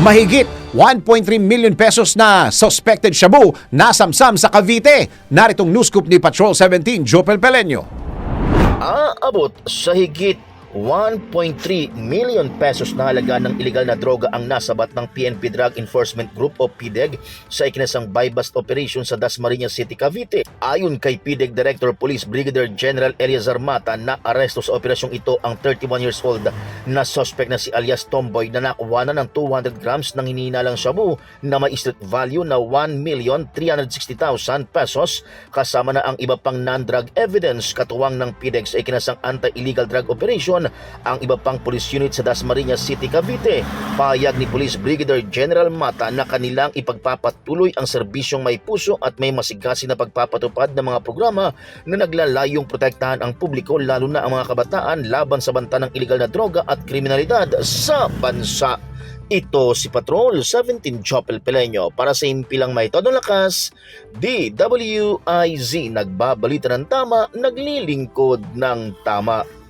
Mahigit 1.3 million pesos na suspected shabu nasamsam sa Cavite. Naritong news scoop ni Patrol 17, Jopel Peleño. Aabot sa higit 1.3 million pesos na halaga ng ilegal na droga ang nasabat ng PNP Drug Enforcement Group o PDEG sa ikinasang buy-bust operation sa Dasmariñas City, Cavite. Ayon kay PDEG Director Police Brigadier General Eliazar Mata, na aresto sa operasyong ito ang 31 years old na suspect na si alias Tomboy na nakuha na ng 200 grams ng hinihinalang shabu na may street value na 1,360,000 pesos kasama na ang iba pang non-drug evidence. Katuwang ng PDEG sa ikinasang anti-illegal drug operation ang iba pang police unit sa Dasmariñas City, Cavite. Pahayag ni Police Brigadier General Mata na kanilang ipagpapatuloy ang serbisyong may puso at may masigasig na pagpapatupad ng mga programa na naglalayong protektahan ang publiko, lalo na ang mga kabataan, laban sa banta ng ilegal na droga at kriminalidad sa bansa. Ito si Patrol 17, Jopel Peleño para sa Impilang May Todong Lakas, DWIZ, nagbabalita ng tama, naglilingkod ng tama.